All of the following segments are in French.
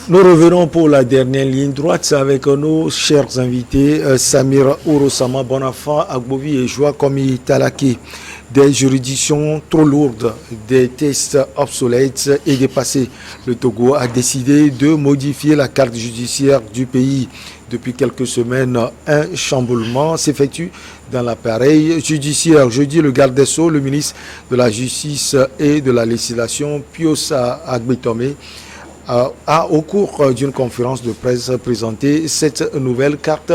Nous revenons pour la dernière ligne droite avec nos chers invités, Samir Ourosama Bonafant, Agbovi et Joa Komi Talaki. Des juridictions trop lourdes, des tests obsolètes et dépassés. Le Togo a décidé de modifier la carte judiciaire du pays. Depuis quelques semaines, un chamboulement s'effectue dans l'appareil judiciaire. Jeudi, le garde des Sceaux, le ministre de la Justice et de la Législation, Piosa Agbetome, a, au cours d'une conférence de presse, présenté cette nouvelle carte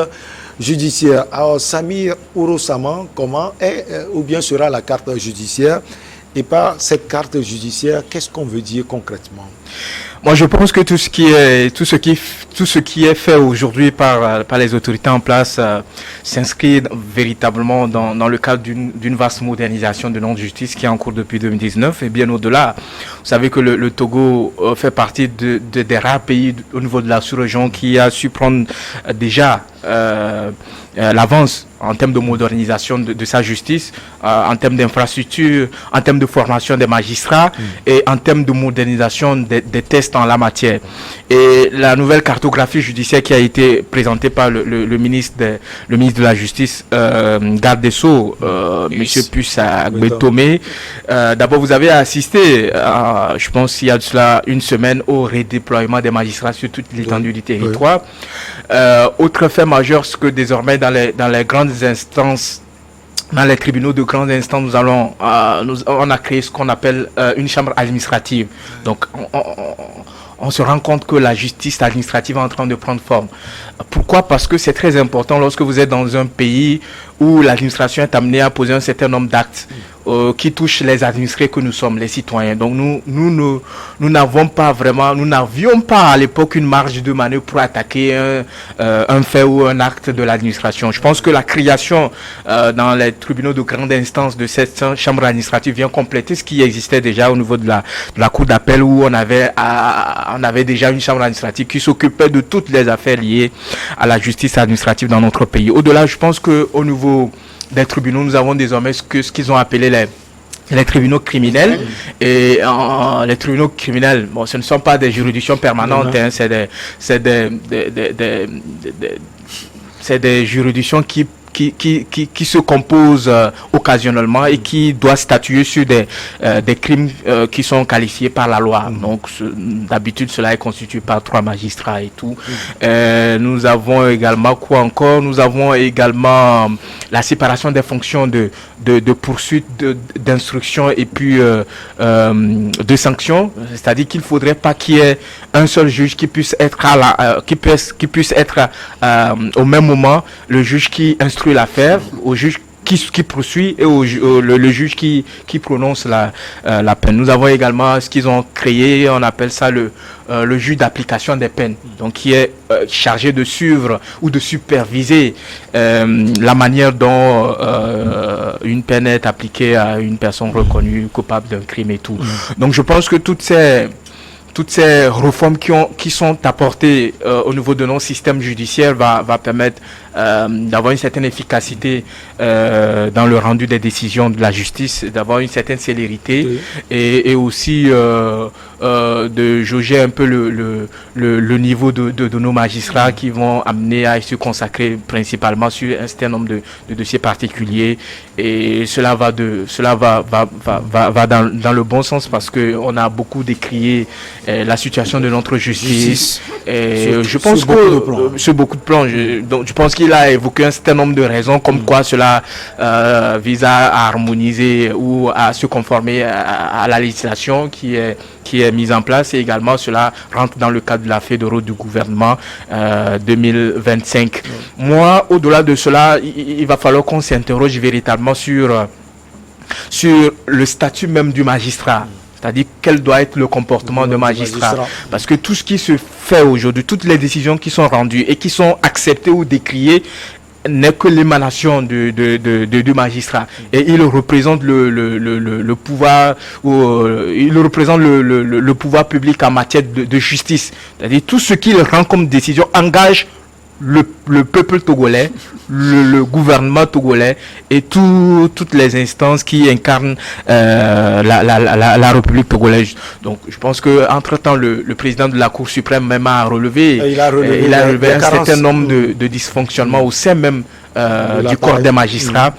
judiciaire. Alors, Samir Ourosama, comment est ou bien sera la carte judiciaire? Et par cette carte judiciaire, qu'est-ce qu'on veut dire concrètement? Moi, je pense que tout ce qui est fait aujourd'hui par les autorités en place s'inscrit véritablement dans le cadre d'une vaste modernisation de notre justice qui est en cours depuis 2019 et bien au-delà. Vous savez que le Togo fait partie des rares pays au niveau de la sous-région qui a su prendre déjà l'avance en termes de modernisation de sa justice, en termes d'infrastructure, en termes de formation des magistrats et en termes de modernisation des tests en la matière. Et la nouvelle cartographie judiciaire qui a été présentée par le ministre de la Justice, garde des Sceaux, M. Piosa Agbetome, d'abord vous avez assisté, je pense il y a de cela une semaine, au redéploiement des magistrats sur toute l'étendue du territoire. Autre fait majeur, c'est que désormais dans les grandes instances, dans les tribunaux de grande instance, on a créé ce qu'on appelle une chambre administrative. Donc, on se rend compte que la justice administrative est en train de prendre forme. Pourquoi? Parce que c'est très important lorsque vous êtes dans un pays où l'administration est amenée à poser un certain nombre d'actes qui touchent les administrés que nous sommes, les citoyens. Donc nous n'avions pas à l'époque une marge de manœuvre pour attaquer un fait ou un acte de l'administration. Je pense que la création dans les tribunaux de grande instance de cette chambre administrative vient compléter ce qui existait déjà au niveau de la cour d'appel où on avait déjà une chambre administrative qui s'occupait de toutes les affaires liées à la justice administrative dans notre pays. Au-delà, je pense qu'au niveau des tribunaux, nous avons désormais ce qu'ils ont appelé les tribunaux criminels. Et les tribunaux criminels, bon, ce ne sont pas des juridictions permanentes, hein, c'est des juridictions qui se composent occasionnellement et qui doivent statuer sur des crimes qui sont qualifiés par la loi. Donc d'habitude cela est constitué par 3 magistrats et tout. Nous avons également quoi encore? Nous avons également la séparation des fonctions de poursuite, d'instruction et puis de sanction. C'est-à-dire qu'il ne faudrait pas qu'il y ait un seul juge qui puisse être au même moment le juge qui instruit l'affaire, au juge qui poursuit et le juge qui prononce la peine. Nous avons également ce qu'ils ont créé, on appelle ça le juge d'application des peines, donc qui est chargé de suivre ou de superviser la manière dont une peine est appliquée à une personne reconnue coupable d'un crime et tout. Donc je pense que toutes ces réformes qui sont apportées au niveau de nos systèmes judiciaires va permettre d'avoir une certaine efficacité dans le rendu des décisions de la justice, d'avoir une certaine célérité et aussi de jauger un peu le niveau de nos magistrats qui vont amener à se consacrer principalement sur un certain nombre de dossiers particuliers. Et cela va dans le bon sens parce que on a beaucoup décrié la situation de notre justice. Et je pense que sur beaucoup de plans, je pense qu'il a évoqué un certain nombre de raisons comme quoi cela vise à harmoniser ou à se conformer à la législation qui est mise en place, et également cela rentre dans le cadre de la feuille de route du gouvernement 2025. Moi, au-delà de cela, il va falloir qu'on s'interroge véritablement sur le statut même du magistrat. C'est-à-dire quel doit être le comportement de magistrat. Parce que tout ce qui se fait aujourd'hui, toutes les décisions qui sont rendues et qui sont acceptées ou décriées, n'est que l'émanation du magistrat. Et il représente le pouvoir, il représente le pouvoir public en matière de justice. C'est-à-dire tout ce qu'il rend comme décision engage le peuple togolais, le gouvernement togolais et toutes les instances qui incarnent la République togolaise. Donc je pense qu'entre-temps, le président de la Cour suprême même a relevé un certain nombre de dysfonctionnements au sein même du corps des magistrats.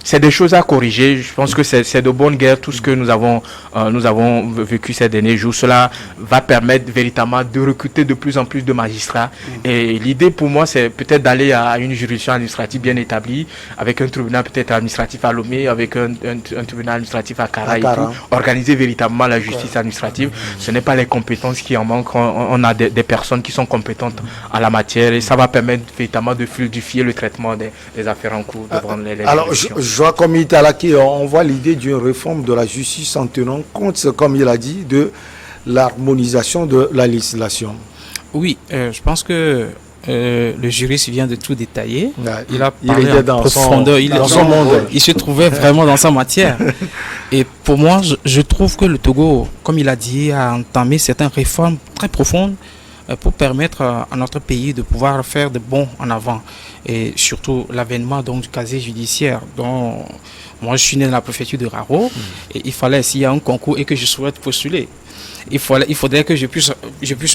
C'est des choses à corriger. Je pense que c'est de bonne guerre tout ce que nous avons vécu ces derniers jours. Cela va permettre véritablement de recruter de plus en plus de magistrats. Et l'idée pour moi, c'est peut-être d'aller à une juridiction administrative bien établie, avec un tribunal peut-être administratif à Lomé, avec un tribunal administratif à Kara et tout. Organiser véritablement la justice administrative. Ce n'est pas les compétences qui en manquent. On a des personnes qui sont compétentes en la matière et ça va permettre véritablement de fluidifier le traitement des affaires en cours devant les juridictions. Comme Italaki, on voit l'idée d'une réforme de la justice en tenant compte, comme il a dit, de l'harmonisation de la législation. Oui, je pense que le juriste vient de tout détailler. Il a parlé en profondeur. Il se trouvait vraiment dans sa matière. Et pour moi, je trouve que le Togo, comme il a dit, a entamé certaines réformes très profondes pour permettre à notre pays de pouvoir faire de bons en avant. Et surtout l'avènement donc du casier judiciaire dont moi je suis né dans la préfecture de Raro et il fallait, s'il y a un concours et que je souhaite postuler, il faudrait que je puisse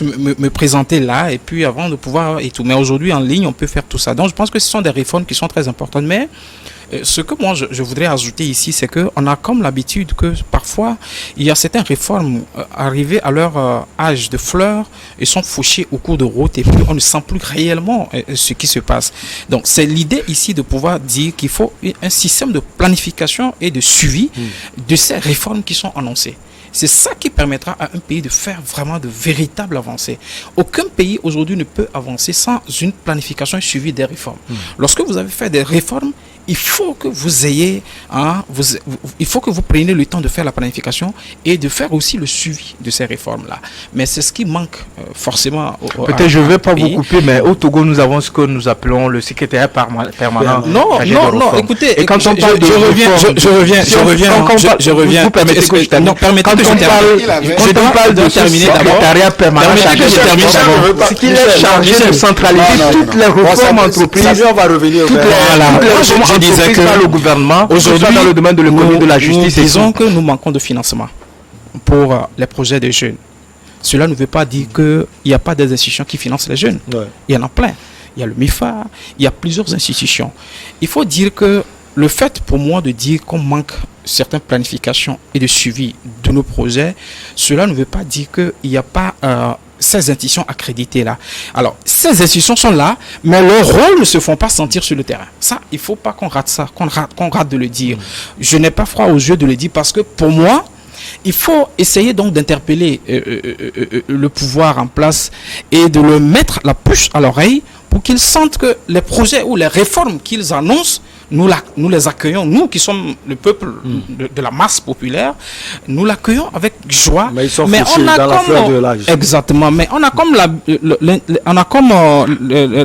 me présenter là et puis avant de pouvoir et tout. Mais aujourd'hui en ligne on peut faire tout ça. Donc je pense que ce sont des réformes qui sont très importantes. Mais ce que moi je voudrais ajouter ici, c'est qu'on a comme l'habitude que parfois il y a certaines réformes arrivées à leur âge de fleurs et sont fauchées au cours de route et puis on ne sent plus réellement ce qui se passe. Donc c'est l'idée ici de pouvoir dire qu'il faut un système de planification et de suivi de ces réformes qui sont annoncées. C'est ça qui permettra à un pays de faire vraiment de véritables avancées. Aucun pays aujourd'hui ne peut avancer sans une planification et suivi des réformes. Lorsque vous avez fait des réformes, il faut que vous ayez, il faut que vous preniez le temps de faire la planification et de faire aussi le suivi de ces réformes-là. Mais c'est ce qui manque forcément. Peut-être je ne vais pas vous couper, mais au Togo, nous avons ce que nous appelons le secrétaire permanent. Non, écoutez, et quand on parle je reviens. Vous permettez que je termine. Non, permettez que je termine. Quand on parle de secrétariat permanent, ce qu'il est chargé de centraliser toutes les réformes entreprises. On va revenir Je disais que le gouvernement, aujourd'hui, dans le domaine de l'économie, de la justice, nous disons que nous manquons de financement pour les projets des jeunes. Cela ne veut pas dire qu'il n'y a pas des institutions qui financent les jeunes. Il y en a plein. Il y a le MIFA, il y a plusieurs institutions. Il faut dire que le fait pour moi de dire qu'on manque certaines planifications et de suivi de nos projets, cela ne veut pas dire qu'il n'y a pas ces institutions accréditées là. Alors, ces institutions sont là, mais leurs rôles ne se font pas sentir sur le terrain. Ça, il ne faut pas qu'on rate ça, qu'on rate de le dire. Je n'ai pas froid aux yeux de le dire parce que pour moi, il faut essayer donc d'interpeller le pouvoir en place et de le mettre la puce à l'oreille pour qu'ils sentent que les projets ou les réformes qu'ils annoncent, nous les accueillons, nous qui sommes le peuple de la masse populaire, nous l'accueillons avec joie. Mais ils sont fauchés dans la fleur de l'âge. Exactement, mais on a comme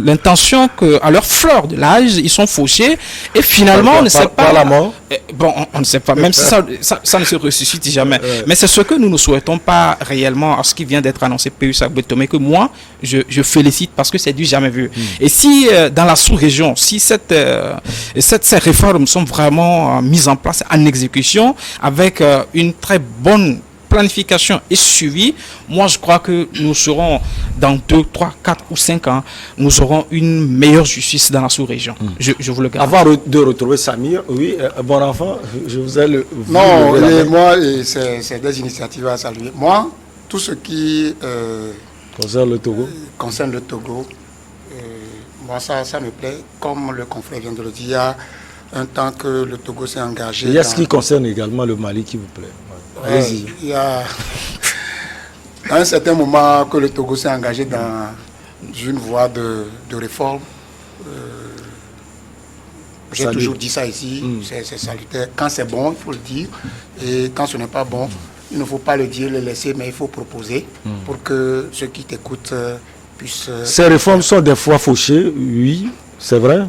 l'intention qu'à leur fleur de l'âge, ils sont fauchés et finalement on ne sait pas. La mort. Bon, on ne sait pas, même si ça ne se ressuscite jamais. Mais c'est ce que nous ne souhaitons pas réellement à ce qui vient d'être annoncé, P.U. Sagbetome, que moi, je félicite parce que c'est du jamais vu. Et si dans la sous-région, si ces réformes sont vraiment mises en place, en exécution, avec une très bonne planification et suivi, moi je crois que nous serons dans 2, 3, 4 ou 5 ans, nous aurons une meilleure justice dans la sous-région. Je vous le garantis. Avant de retrouver Samir, oui, bon enfant, je vous ai le... Non, moi, c'est des initiatives à saluer. Moi, tout ce qui concerne le Togo, moi ça me plaît. Comme le confrère vient de le dire, il y a un temps que le Togo s'est engagé. Il y a ce qui concerne également le Mali qui vous plaît. Il y a à un certain moment que le Togo s'est engagé dans une voie de réforme. J'ai toujours dit ça ici, c'est salutaire. Quand c'est bon, il faut le dire. Et quand ce n'est pas bon, il ne faut pas le dire, le laisser, mais il faut proposer pour que ceux qui t'écoutent puissent... Ces réformes sont des fois fauchées, oui, c'est vrai.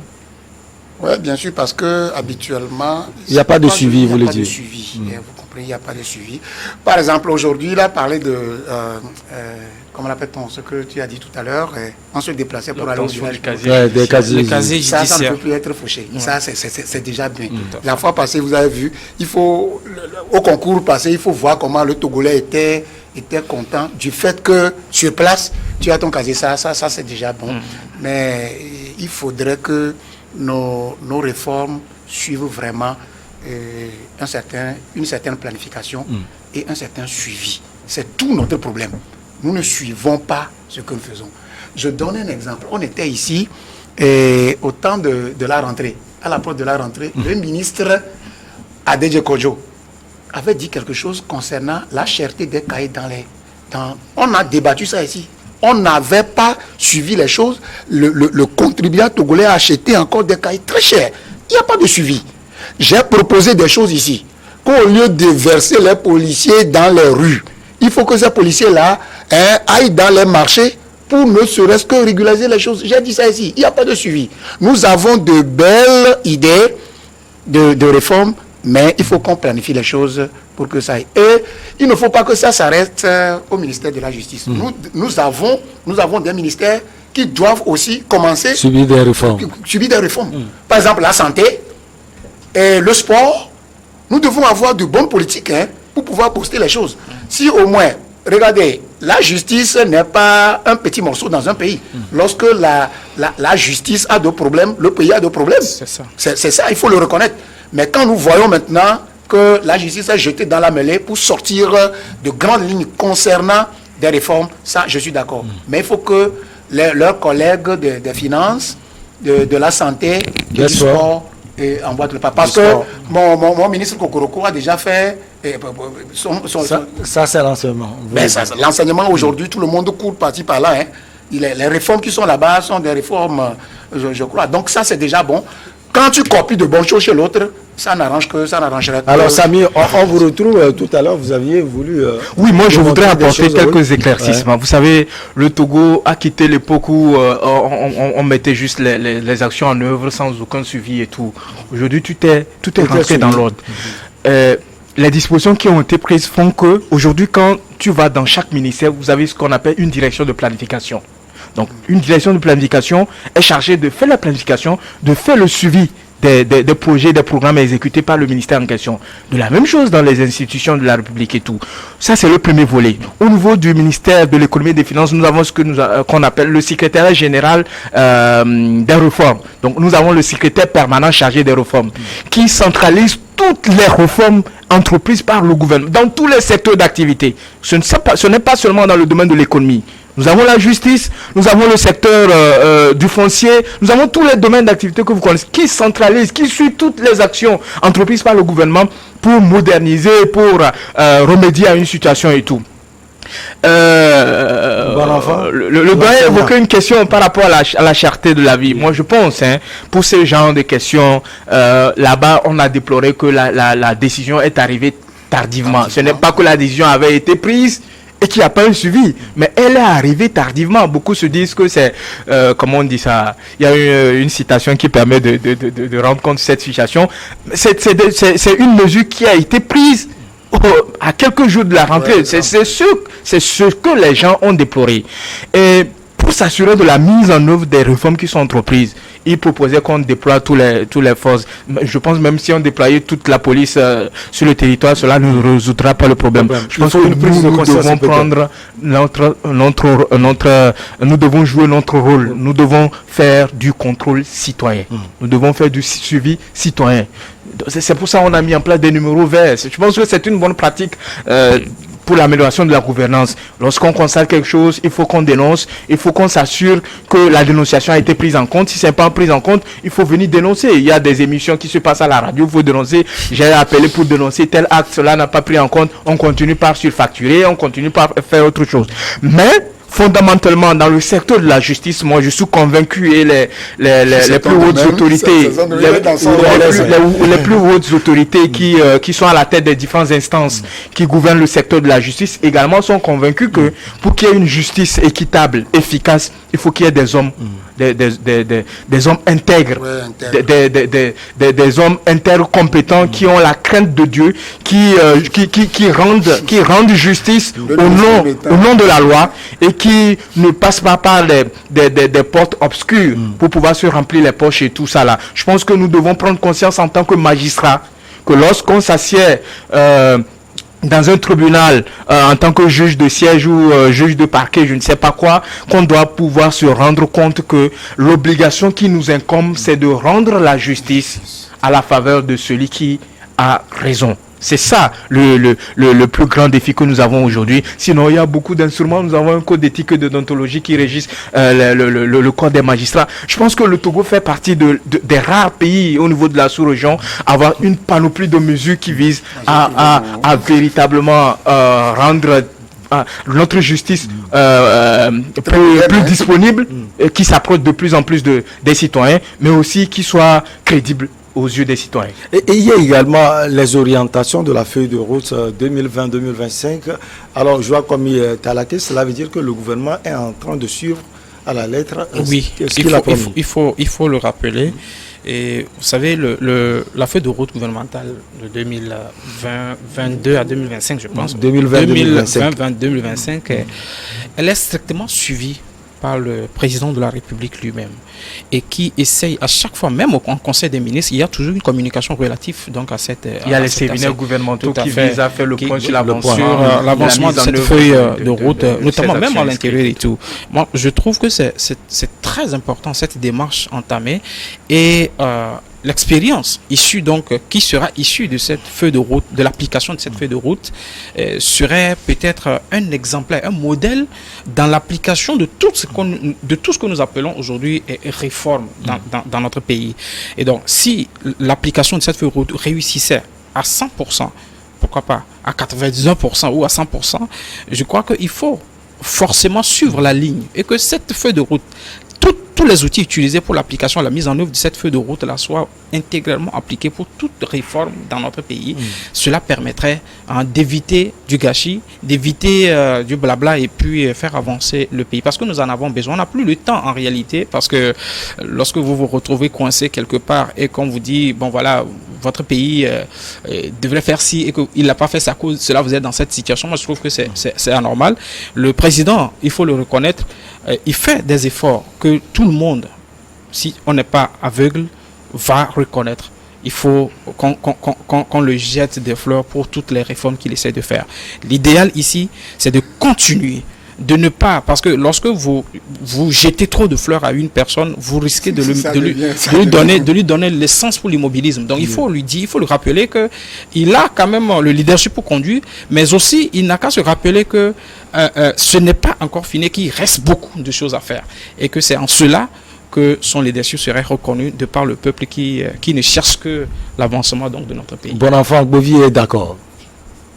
Oui, bien sûr, parce que habituellement... Il n'y a pas de suivi, vous le dites. Vous comprenez, il n'y a pas de suivi. Par exemple, aujourd'hui, il a parlé de... comment l'appelle-t-on, ce que tu as dit tout à l'heure, on se déplaçait pour aller au village. Des casiers. Ça ne peut plus être fauché. Ça, c'est déjà bien. La fois passée, vous avez vu, il faut, au concours passé, il faut voir comment le Togolais était content du fait que sur place, tu as ton casier. Ça c'est déjà bon. Mais il faudrait que nos réformes suivent vraiment une certaine planification et un certain suivi. C'est tout notre problème. Nous ne suivons pas ce que nous faisons. Je donne un exemple. On était ici au temps de la rentrée. À l'approche de la rentrée, le ministre Adedje Kojo avait dit quelque chose concernant la cherté des cahiers on a débattu ça ici. On n'avait pas suivi les choses. Le contribuable togolais a acheté encore des cahiers très chers. Il n'y a pas de suivi. J'ai proposé des choses ici. Qu'au lieu de verser les policiers dans les rues, il faut que ces policiers-là aillent dans les marchés pour ne serait-ce que régulariser les choses. J'ai dit ça ici. Il n'y a pas de suivi. Nous avons de belles idées de réforme, mais il faut qu'on planifie les choses pour que ça aille. Et il ne faut pas que ça s'arrête au ministère de la Justice. Nous avons des ministères qui doivent aussi commencer... Subir des réformes. Par exemple, la santé et le sport. Nous devons avoir de bonnes politiques pour pouvoir poster les choses. Si au moins, regardez, la justice n'est pas un petit morceau dans un pays. Lorsque la justice a de problèmes, le pays a de problèmes. C'est ça, il faut le reconnaître. Mais quand nous voyons maintenant que la justice est jetée dans la mêlée pour sortir de grandes lignes concernant des réformes, ça, je suis d'accord. Mais il faut que leurs collègues des finances, de la santé, du sport, envoient le pas. Parce que mon ministre Kokoroko a déjà fait... Ça c'est l'enseignement. L'enseignement aujourd'hui, tout le monde court parti par là. Les réformes qui sont là-bas sont des réformes, je crois. Donc ça, c'est déjà bon. Quand tu copies de bonnes choses chez l'autre, ça n'arrangerait pas. Alors Samy, on vous retrouve tout à l'heure, vous aviez voulu... oui, moi je voudrais apporter quelques éclaircissements. Vous savez, le Togo a quitté l'époque où on mettait juste les actions en œuvre sans aucun suivi et tout. Aujourd'hui, tout est rentré dans l'ordre. Les dispositions qui ont été prises font que aujourd'hui, quand tu vas dans chaque ministère, vous avez ce qu'on appelle une direction de planification. Donc, une direction de planification est chargée de faire la planification, de faire le suivi des projets, des programmes exécutés par le ministère en question. De la même chose dans les institutions de la République et tout. Ça, c'est le premier volet. Au niveau du ministère de l'économie et des finances, nous avons ce qu'on appelle le secrétariat général des réformes. Donc, nous avons le secrétaire permanent chargé des réformes qui centralise toutes les réformes entreprises par le gouvernement dans tous les secteurs d'activité. Ce n'est pas seulement dans le domaine de l'économie. Nous avons la justice, nous avons le secteur du foncier, nous avons tous les domaines d'activité que vous connaissez, qui centralisent, qui suivent toutes les actions entreprises par le gouvernement pour moderniser, pour remédier à une situation et tout. Le doyen évoquait une question par rapport à la cherté de la vie. Moi, je pense, pour ce genre de questions, là-bas, on a déploré que la décision est arrivée tardivement. Ce n'est pas que la décision avait été prise et qu'il n'y a pas un suivi, mais elle est arrivée tardivement. Beaucoup se disent que c'est, comment on dit ça, il y a une citation qui permet de rendre compte de cette situation. C'est une mesure qui a été prise à quelques jours de la rentrée. C'est ce que les gens ont déploré. Et pour s'assurer de la mise en œuvre des réformes qui sont entreprises, il proposait qu'on déploie tous les forces. Je pense même si on déployait toute la police sur le territoire, cela ne résoudra pas le problème. Je pense que nous devons prendre nous devons jouer notre rôle. Nous devons faire du contrôle citoyen. Nous devons faire du suivi citoyen. C'est pour ça qu'on a mis en place des numéros verts. Je pense que c'est une bonne pratique pour l'amélioration de la gouvernance. Lorsqu'on constate quelque chose, il faut qu'on dénonce, il faut qu'on s'assure que la dénonciation a été prise en compte. Si ce n'est pas prise en compte, il faut venir dénoncer. Il y a des émissions qui se passent à la radio, il faut dénoncer. J'ai appelé pour dénoncer tel acte, cela n'a pas pris en compte. On continue par surfacturer, on continue par faire autre chose. Mais fondamentalement, dans le secteur de la justice, moi, je suis convaincu et les plus hautes autorités, les plus hautes autorités qui sont à la tête des différentes instances qui gouvernent le secteur de la justice également sont convaincus que pour qu'il y ait une justice équitable, efficace, il faut qu'il y ait des hommes des hommes intègres, Ouais, intègres. des hommes intègres compétents qui ont la crainte de Dieu, qui rendent justice au nom de la loi et qui ne passent pas par des portes obscures pour pouvoir se remplir les poches et tout ça là. Je pense que nous devons prendre conscience en tant que magistrats que lorsqu'on s'assied dans un tribunal en tant que juge de siège ou juge de parquet, je ne sais pas quoi, qu'on doit pouvoir se rendre compte que l'obligation qui nous incombe, c'est de rendre la justice à la faveur de celui qui a raison. C'est ça le plus grand défi que nous avons aujourd'hui. Sinon, il y a beaucoup d'instruments. Nous avons un code d'éthique et de déontologie qui régisse le corps des magistrats. Je pense que le Togo fait partie des rares pays au niveau de la sous-région à avoir une panoplie de mesures qui visent à véritablement rendre notre justice plus disponible, qui s'approche de plus en plus des citoyens, mais aussi qui soit crédible aux yeux des citoyens. Et il y a également les orientations de la feuille de route 2020-2025. Alors, je vois comme Talaké, cela veut dire que le gouvernement est en train de suivre à la lettre oui, il faut le rappeler. Et vous savez, la feuille de route gouvernementale de 2022 à 2025, je pense, 2020-2025, elle est strictement suivie par le président de la République lui-même et qui essaye à chaque fois, même au Conseil des ministres, il y a toujours une communication relative donc à cette... Il y a les séminaires gouvernementaux qui visent à faire le point sur l'avancement de cette feuille de route, notamment même à l'intérieur et tout. Moi, je trouve que c'est très important cette démarche entamée et l'expérience issue donc qui sera issue de cette feuille de route, de l'application de cette feuille de route, serait peut-être un exemplaire, un modèle dans l'application de tout ce que nous appelons aujourd'hui réforme dans notre pays. Et donc, si l'application de cette feuille de route réussissait à 100%, pourquoi pas à 99% ou à 100%, je crois qu'il faut forcément suivre la ligne et que cette feuille de route, tous les outils utilisés pour l'application, la mise en œuvre de cette feuille de route-là soient intégralement appliqués pour toute réforme dans notre pays. Cela permettrait d'éviter du gâchis, d'éviter du blabla et puis faire avancer le pays. Parce que nous en avons besoin. On n'a plus le temps en réalité parce que lorsque vous vous retrouvez coincé quelque part et qu'on vous dit, bon voilà, votre pays devrait faire ci et qu'il n'a pas fait sa cause, cela vous êtes dans cette situation. Moi, je trouve que c'est anormal. Le président, il faut le reconnaître, il fait des efforts que tout le monde, si on n'est pas aveugle, va reconnaître. Il faut qu'on le jette des fleurs pour toutes les réformes qu'il essaie de faire. L'idéal ici, c'est de continuer, de ne pas, parce que lorsque vous jetez trop de fleurs à une personne, vous risquez de lui donner l'essence pour l'immobilisme. Donc il faut lui dire, il faut lui rappeler que il a quand même le leadership pour conduire, mais aussi il n'a qu'à se rappeler que ce n'est pas encore fini, qu'il reste beaucoup de choses à faire et que c'est en cela que son leadership serait reconnu de par le peuple qui ne cherche que l'avancement donc de notre pays. Bon enfant, Agbovi est d'accord.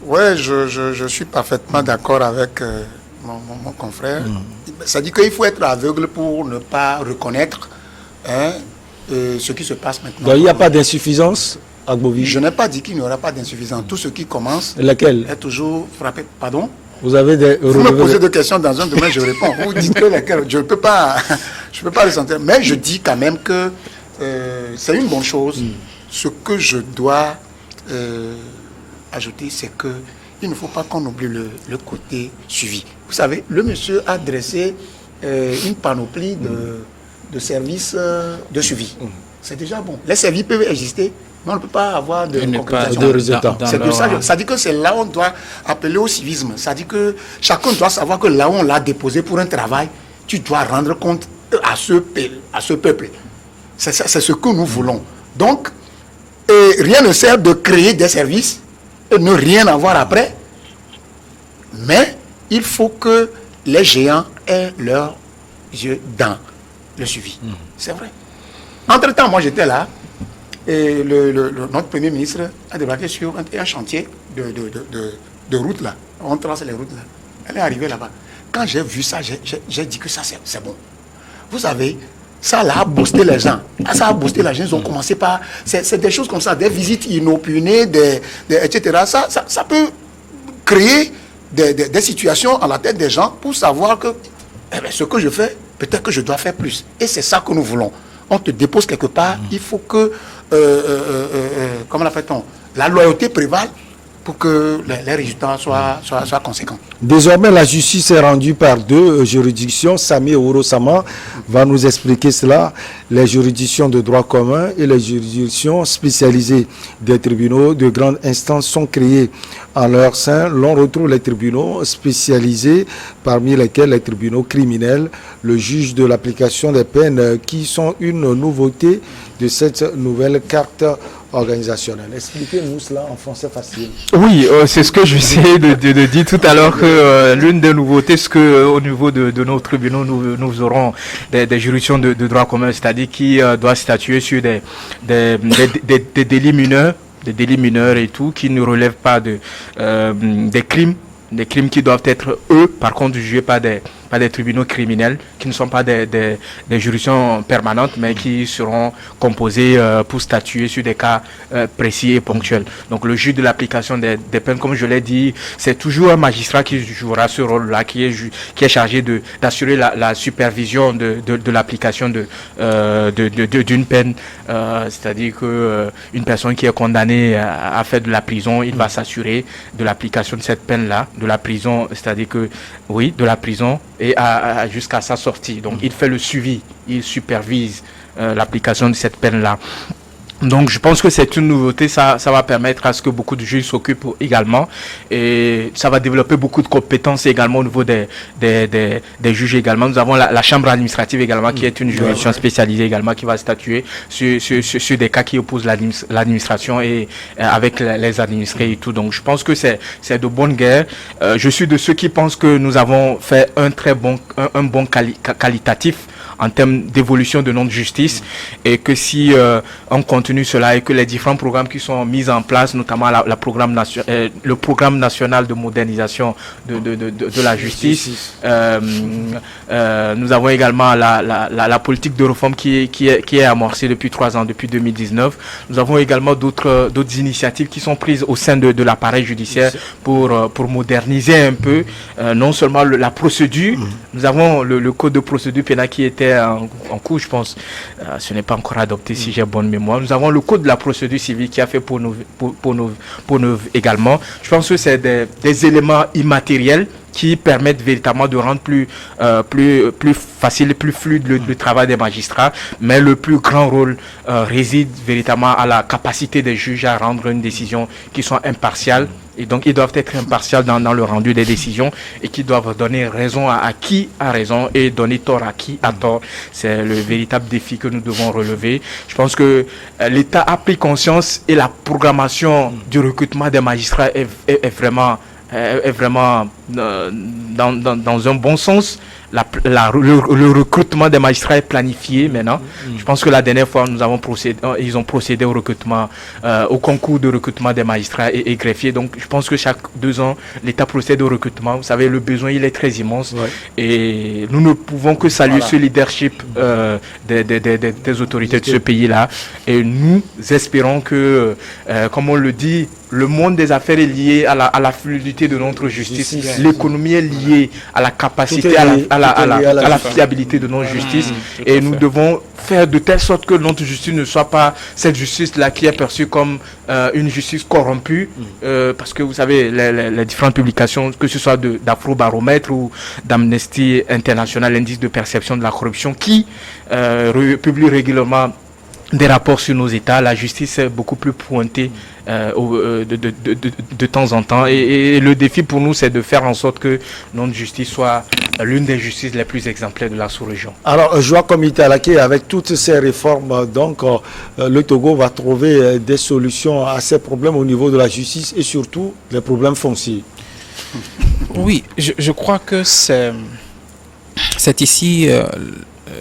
Oui, je suis parfaitement d'accord avec mon confrère. Ça dit qu'il faut être aveugle pour ne pas reconnaître ce qui se passe maintenant. Donc il n'y a pas d'insuffisance, Agbovi? Je n'ai pas dit qu'il n'y aura pas d'insuffisance. Tout ce qui commence est toujours frappé. Pardon? Vous me posez des questions dans un domaine, je réponds. Vous dites que lesquelles, je ne peux pas le sentir. Mais je dis quand même que c'est une bonne chose. Ce que je dois ajouter, c'est que il ne faut pas qu'on oublie le côté suivi. Vous savez, le monsieur a dressé une panoplie de services de suivi. C'est déjà bon. Les services peuvent exister, mais on ne peut pas avoir de concrétisation. De résultats. C'est que ça dit que c'est là où on doit appeler au civisme. Ça dit que chacun doit savoir que là où on l'a déposé pour un travail, tu dois rendre compte à ce peuple. C'est ce que nous voulons. Donc, rien ne sert de créer des services et ne rien avoir après. Mais il faut que les géants aient leurs yeux dans le suivi. C'est vrai. Entre-temps, moi j'étais là et notre Premier ministre a débarqué sur un chantier de route là. On trace les routes là. Elle est arrivée là-bas. Quand j'ai vu ça, j'ai dit que ça c'est bon. Vous savez, ça là a boosté les gens. Ça a boosté les gens. Ils ont commencé par... C'est des choses comme ça, des visites inopinées, etc. Ça peut créer des situations à la tête des gens pour savoir que ce que je fais peut-être que je dois faire plus. Et c'est ça que nous voulons. On te dépose quelque part, il faut que, comment l'appelle-t-on, la loyauté prévale pour que les résultats soient conséquents. Désormais, la justice est rendue par deux juridictions. Samir Ouro-Sama va nous expliquer cela. Les juridictions de droit commun et les juridictions spécialisées des tribunaux de grande instance sont créées en leur sein. L'on retrouve les tribunaux spécialisés, parmi lesquels les tribunaux criminels, le juge de l'application des peines, qui sont une nouveauté de cette nouvelle carte organisationnelle. Expliquez-nous cela en français facile. Oui, c'est ce que j'essayais de dire tout à l'heure, que l'une des nouveautés, c'est qu'au niveau de nos tribunaux, nous aurons des juridictions de droit commun, c'est-à-dire qui doivent statuer sur des délits mineurs, et tout, qui ne relèvent pas des crimes qui doivent être, eux, par contre, jugés par des tribunaux criminels, qui ne sont pas des juridictions permanentes, mais qui seront composés pour statuer sur des cas précis et ponctuels. Donc le juge de l'application des peines, comme je l'ai dit, c'est toujours un magistrat qui jouera ce rôle-là, qui est chargé d'assurer la supervision de l'application d'une peine. C'est-à-dire que une personne qui est condamnée à faire de la prison, il va s'assurer de l'application de cette peine-là, de la prison, c'est-à-dire que, oui, de la prison, et jusqu'à sa sortie. Donc il fait le suivi, il supervise l'application de cette peine-là. Donc je pense que c'est une nouveauté, ça va permettre à ce que beaucoup de juges s'occupent également, et ça va développer beaucoup de compétences également au niveau des juges également. Nous avons la chambre administrative également, qui est une juridiction spécialisée également, qui va statuer sur des cas qui opposent l'administration et avec les administrés et tout. Donc je pense que c'est de bonne guerre. Je suis de ceux qui pensent que nous avons fait un bon qualitatif en termes d'évolution de notre justice, et que si on continue cela et que les différents programmes qui sont mis en place, notamment le programme national de modernisation de la justice, nous avons également la politique de réforme qui est amorcée depuis 3 ans, depuis 2019. Nous avons également d'autres initiatives qui sont prises au sein de l'appareil judiciaire pour moderniser un peu non seulement la procédure. Nous avons le code de procédure pénale qui était en cours, je pense. Ce n'est pas encore adopté, si j'ai bonne mémoire. Nous avons le code de la procédure civile qui a fait pour nous également. Je pense que c'est des éléments immatériels qui permettent véritablement de rendre plus facile, plus fluide le travail des magistrats. Mais le plus grand rôle réside véritablement à la capacité des juges à rendre une décision qui soit impartiale. Et donc, ils doivent être impartials dans le rendu des décisions, et qui doivent donner raison à qui a raison et donner tort à qui a tort. C'est le véritable défi que nous devons relever. Je pense que l'État a pris conscience, et la programmation du recrutement des magistrats est vraiment dans un bon sens. Le recrutement des magistrats est planifié maintenant. Je pense que la dernière fois, ils ont procédé au recrutement, au concours de recrutement des magistrats et greffiers. Donc, je pense que chaque 2 ans, l'État procède au recrutement. Vous savez, le besoin, il est très immense. Ouais. Et nous ne pouvons que saluer ce leadership des autorités de ce pays-là. Et nous espérons que, comme on le dit, le monde des affaires est lié à la fluidité de notre justice. L'économie est liée à la capacité, à la fiabilité de notre justice. Et nous devons faire de telle sorte que notre justice ne soit pas cette justice-là qui est perçue comme une justice corrompue. Parce que vous savez, les différentes publications, que ce soit d'Afrobaromètre ou d'Amnesty International, l'indice de perception de la corruption, qui publie régulièrement des rapports sur nos États, la justice est beaucoup plus pointée de temps en temps. Et le défi pour nous, c'est de faire en sorte que notre justice soit l'une des justices les plus exemplaires de la sous-région. Alors, Joao Komi-Talaké, avec toutes ces réformes, donc, le Togo va trouver des solutions à ces problèmes au niveau de la justice, et surtout les problèmes fonciers. Oui, je crois que c'est ici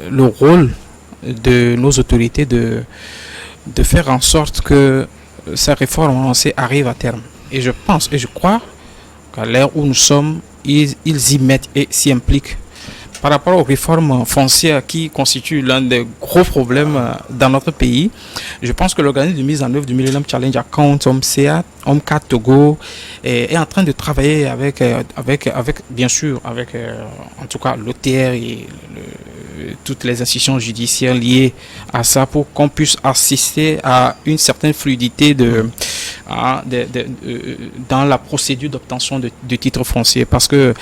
le rôle de nos autorités de faire en sorte que ces réformes lancées arrivent à terme. Et je pense et je crois qu'à l'heure où nous sommes, ils y mettent et s'y impliquent. Par rapport aux réformes foncières qui constituent l'un des gros problèmes dans notre pays, je pense que l'organisme de mise en œuvre du Millennium Challenge Account, OMCA Togo, est en train de travailler avec bien sûr, avec en tout cas l'OTR et toutes les institutions judiciaires liées à ça pour qu'on puisse assister à une certaine fluidité dans la procédure d'obtention de titres fonciers, parce que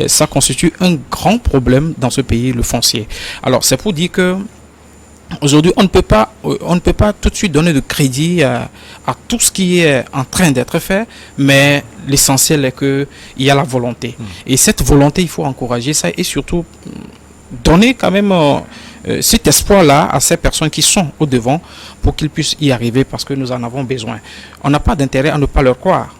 ça constitue un grand problème dans ce pays, le foncier. Alors c'est pour dire que aujourd'hui, on ne peut pas tout de suite donner de crédit à tout ce qui est en train d'être fait, mais l'essentiel est qu'il y a la volonté. Et cette volonté, il faut encourager ça et surtout donner quand même cet espoir-là à ces personnes qui sont au devant pour qu'ils puissent y arriver, parce que nous en avons besoin. On n'a pas d'intérêt à ne pas leur croire.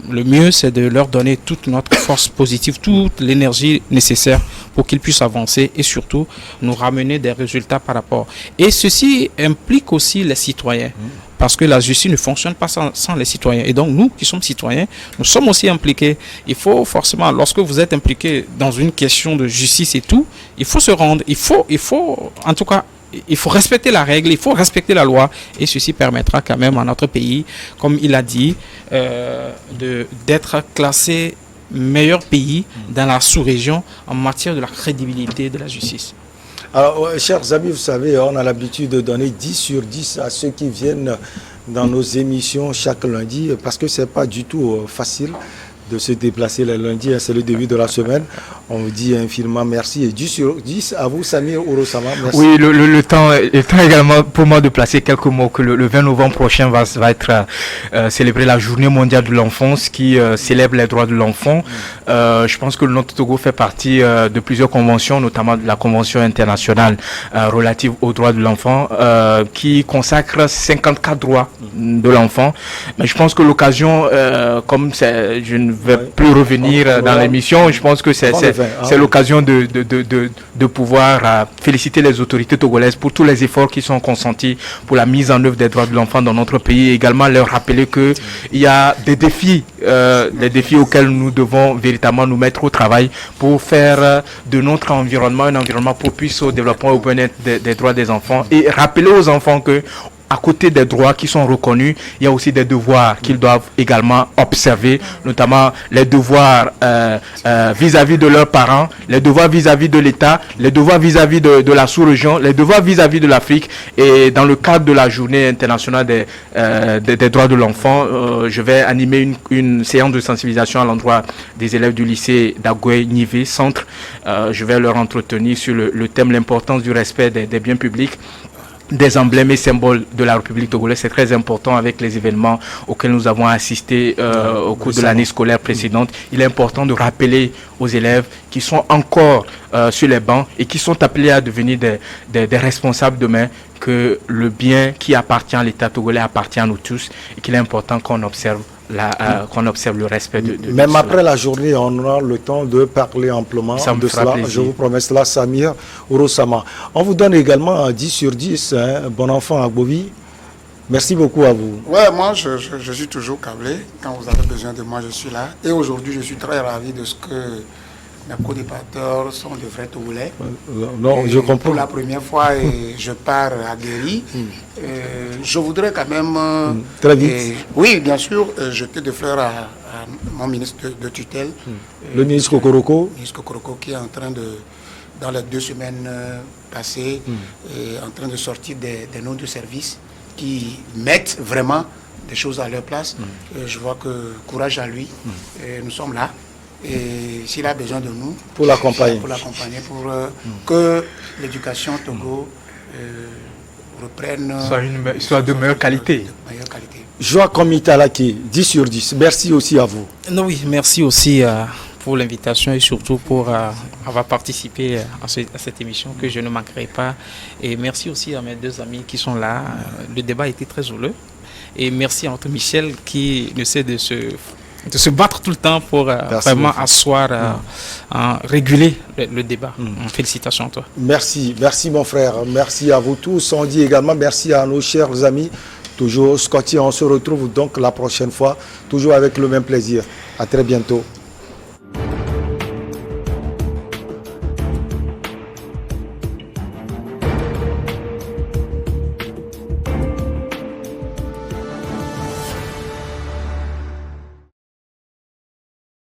Le mieux, c'est de leur donner toute notre force positive, toute l'énergie nécessaire pour qu'ils puissent avancer et surtout nous ramener des résultats par rapport. Et ceci implique aussi les citoyens, parce que la justice ne fonctionne pas sans les citoyens. Et donc nous qui sommes citoyens, nous sommes aussi impliqués. Il faut forcément, lorsque vous êtes impliqué dans une question de justice et tout, il faut se rendre, il faut en tout cas, il faut respecter la règle, il faut respecter la loi, et ceci permettra quand même à notre pays, comme il a dit, d'être classé meilleur pays dans la sous-région en matière de la crédibilité de la justice. Alors, chers amis, vous savez, on a l'habitude de donner 10 sur 10 à ceux qui viennent dans nos émissions chaque lundi, parce que ce n'est pas du tout facile de se déplacer le lundi, c'est le début de la semaine. On vous dit infiniment merci. Et 10 sur 10 à vous, Samir Ouro-Sama. Merci. Oui, le temps également pour moi de placer quelques mots, que le 20 novembre prochain va être célébré la journée mondiale de l'enfance qui célèbre les droits de l'enfant. Je pense que le Nord Togo fait partie de plusieurs conventions, notamment de la Convention internationale relative aux droits de l'enfant, qui consacre 54 droits de l'enfant. Mais je pense que l'occasion, comme je ne vais plus revenir dans l'émission, je pense que c'est l'occasion de pouvoir féliciter les autorités togolaises pour tous les efforts qui sont consentis pour la mise en œuvre des droits de l'enfant dans notre pays, et également leur rappeler qu'il y a des défis auxquels nous devons véritablement nous mettre au travail pour faire de notre environnement un environnement propice au développement et au bien-être des droits des enfants, et rappeler aux enfants que à côté des droits qui sont reconnus, il y a aussi des devoirs qu'ils doivent également observer, notamment les devoirs vis-à-vis de leurs parents, les devoirs vis-à-vis de l'État, les devoirs vis-à-vis de la sous-région, les devoirs vis-à-vis de l'Afrique. Et dans le cadre de la journée internationale des droits de l'enfant, je vais animer une séance de sensibilisation à l'endroit des élèves du lycée d'Agoué-Nivé Centre. Je vais leur entretenir sur le thème, l'importance du respect des biens publics, des emblèmes et symboles de la République togolaise. C'est très important avec les événements auxquels nous avons assisté au cours de l'année scolaire précédente. Il est important de rappeler aux élèves qui sont encore sur les bancs et qui sont appelés à devenir des responsables demain, que le bien qui appartient à l'État togolais appartient à nous tous, et qu'il est important qu'on observe le respect de même cela. Après la journée, on aura le temps de parler amplement de cela. Plaisir. Je vous promets cela, Samir Ouro-Sama. On vous donne également 10 sur 10, bon enfant à Bovi. Merci beaucoup à vous. Ouais, moi, je suis toujours câblé. Quand vous avez besoin de moi, je suis là. Et aujourd'hui, je suis très ravi de ce que mes co-débatteurs sont de vrais Togolais. Non, je comprends. Pour la première fois, je pars à Guéry. Je voudrais quand même... Très vite. Oui, bien sûr, jeter des fleurs à mon ministre de tutelle. Le ministre Kokoroko. Le ministre Kokoroko, qui est en train de, dans les 2 semaines passées, en train de sortir des noms de service qui mettent vraiment des choses à leur place. Je vois que courage à lui. Nous sommes là. Et s'il a besoin de nous, pour l'accompagner, pour que l'éducation Togo reprenne, soit de meilleure qualité. Joa Komitalaki, 10 sur 10. Merci aussi à vous. Non, oui, merci aussi pour l'invitation et surtout pour avoir participé à cette émission que je ne manquerai pas. Et merci aussi à mes 2 amis qui sont là. Le débat a été très joyeux. Et merci à notre Michel qui essaie de se battre tout le temps pour vraiment asseoir, réguler le débat. Félicitations à toi. Merci mon frère. Merci à vous tous. On dit également merci à nos chers amis. Toujours Scotty, on se retrouve donc la prochaine fois, toujours avec le même plaisir. À très bientôt.